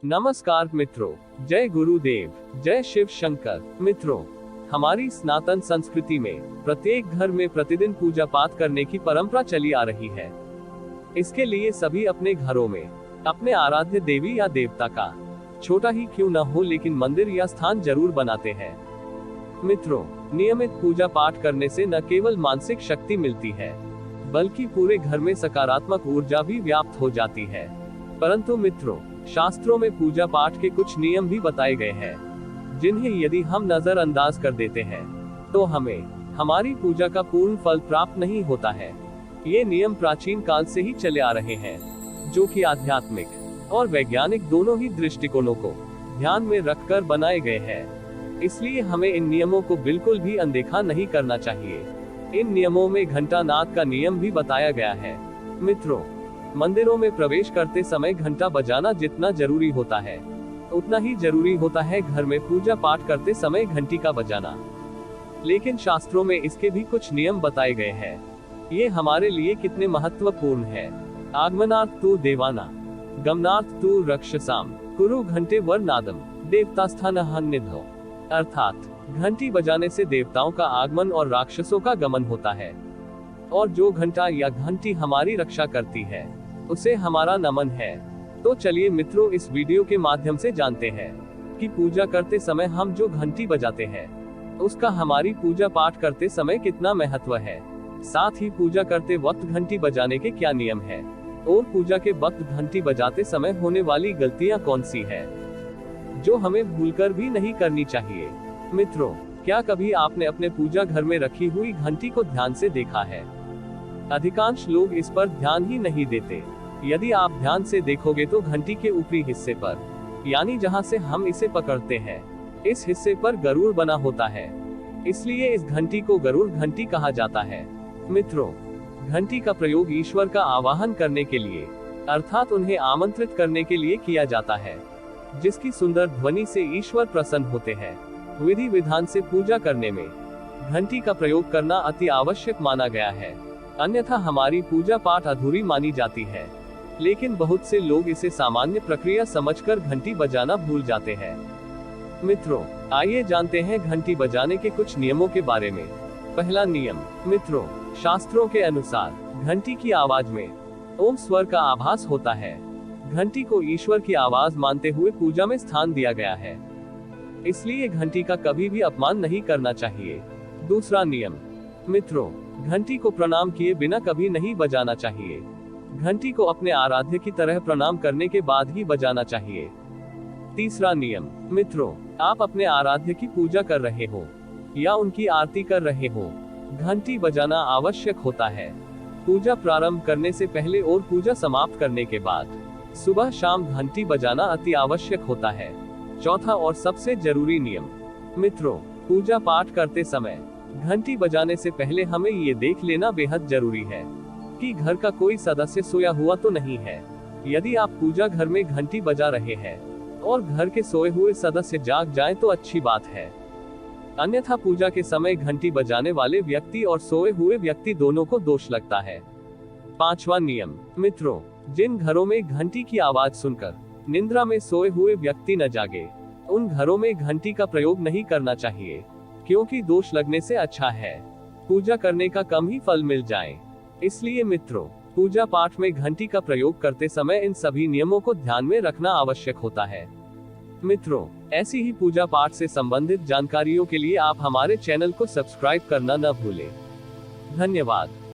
नमस्कार मित्रों, जय गुरुदेव, जय शिव शंकर। मित्रों, हमारी सनातन संस्कृति में प्रत्येक घर में प्रतिदिन पूजा पाठ करने की परंपरा चली आ रही है। इसके लिए सभी अपने घरों में अपने आराध्य देवी या देवता का छोटा ही क्यों न हो लेकिन मंदिर या स्थान जरूर बनाते हैं। मित्रों, नियमित पूजा पाठ करने से न केवल मानसिक शक्ति मिलती है बल्कि पूरे घर में सकारात्मक ऊर्जा भी व्याप्त हो जाती है। परंतु मित्रों, शास्त्रों में पूजा पाठ के कुछ नियम भी बताए गए हैं जिन्हें यदि हम नजरअंदाज कर देते हैं तो हमें हमारी पूजा का पूर्ण फल प्राप्त नहीं होता है। ये नियम प्राचीन काल से ही चले आ रहे हैं जो कि आध्यात्मिक और वैज्ञानिक दोनों ही दृष्टिकोणों को ध्यान में रखकर बनाए गए हैं। इसलिए हमें इन नियमों को बिल्कुल भी अनदेखा नहीं करना चाहिए। इन नियमों में घंटा नाद का नियम भी बताया गया है। मित्रों, मंदिरों में प्रवेश करते समय घंटा बजाना जितना जरूरी होता है उतना ही जरूरी होता है घर में पूजा पाठ करते समय घंटी का बजाना। लेकिन शास्त्रों में इसके भी कुछ नियम बताए गए हैं। ये हमारे लिए कितने महत्वपूर्ण है। आगमनार्थ तु देवाना, गमनार्थ तु रक्षसाम, कुरु घंटे वर नादम, देवतास्थान निधो। अर्थात घंटी बजाने से देवताओं का आगमन और राक्षसों का गमन होता है, और जो घंटा या घंटी हमारी रक्षा करती है उसे हमारा नमन है। तो चलिए मित्रों, इस वीडियो के माध्यम से जानते हैं कि पूजा करते समय हम जो घंटी बजाते हैं उसका हमारी पूजा पाठ करते समय कितना महत्व है। साथ ही पूजा करते वक्त घंटी बजाने के क्या नियम है और पूजा के वक्त घंटी बजाते समय होने वाली गलतियां कौन सी है जो हमें भूलकर भी नहीं करनी चाहिए। मित्रों, क्या कभी आपने अपने पूजा घर में रखी हुई घंटी को ध्यान से देखा है? अधिकांश लोग इस पर ध्यान ही नहीं देते। यदि आप ध्यान से देखोगे तो घंटी के ऊपरी हिस्से पर, यानी जहां से हम इसे पकड़ते हैं, इस हिस्से पर गरुड़ बना होता है। इसलिए इस घंटी को गरुड़ घंटी कहा जाता है। मित्रों, घंटी का प्रयोग ईश्वर का आवाहन करने के लिए अर्थात उन्हें आमंत्रित करने के लिए किया जाता है, जिसकी सुंदर ध्वनि से ईश्वर प्रसन्न होते हैं। विधि विधान से पूजा करने में घंटी का प्रयोग करना अति आवश्यक माना गया है, अन्यथा हमारी पूजा पाठ अधूरी मानी जाती है। लेकिन बहुत से लोग इसे सामान्य प्रक्रिया समझकर घंटी बजाना भूल जाते हैं। मित्रों, आइए जानते हैं घंटी बजाने के कुछ नियमों के बारे में। पहला नियम। मित्रों, शास्त्रों के अनुसार घंटी की आवाज में ओम स्वर का आभास होता है। घंटी को ईश्वर की आवाज मानते हुए पूजा में स्थान दिया गया है, इसलिए घंटी का कभी भी अपमान नहीं करना चाहिए। दूसरा नियम। मित्रों, घंटी को प्रणाम किए बिना कभी नहीं बजाना चाहिए। घंटी को अपने आराध्य की तरह प्रणाम करने के बाद ही बजाना चाहिए। तीसरा नियम। मित्रों, आप अपने आराध्य की पूजा कर रहे हो या उनकी आरती कर रहे हो, घंटी बजाना आवश्यक होता है। पूजा प्रारंभ करने से पहले और पूजा समाप्त करने के बाद सुबह शाम घंटी बजाना अति आवश्यक होता है। चौथा और सबसे जरूरी नियम। मित्रों, पूजा पाठ करते समय घंटी बजाने से पहले हमें ये देख लेना बेहद जरूरी है कि घर का कोई सदस्य सोया हुआ तो नहीं है। यदि आप पूजा घर में घंटी बजा रहे हैं और घर के सोए हुए सदस्य जाग जाएं तो अच्छी बात है, अन्यथा पूजा के समय घंटी बजाने वाले व्यक्ति और सोए हुए व्यक्ति दोनों को दोष लगता है। पांचवा नियम। मित्रों, जिन घरों में घंटी की आवाज सुनकर निंद्रा में सोए हुए व्यक्ति न जागे, उन घरों में घंटी का प्रयोग नहीं करना चाहिए, क्योंकि दोष लगने से अच्छा है पूजा करने का कम ही फल मिल जाए। इसलिए मित्रों, पूजा पाठ में घंटी का प्रयोग करते समय इन सभी नियमों को ध्यान में रखना आवश्यक होता है। मित्रों, ऐसी ही पूजा पाठ से संबंधित जानकारियों के लिए आप हमारे चैनल को सब्सक्राइब करना न भूलें। धन्यवाद।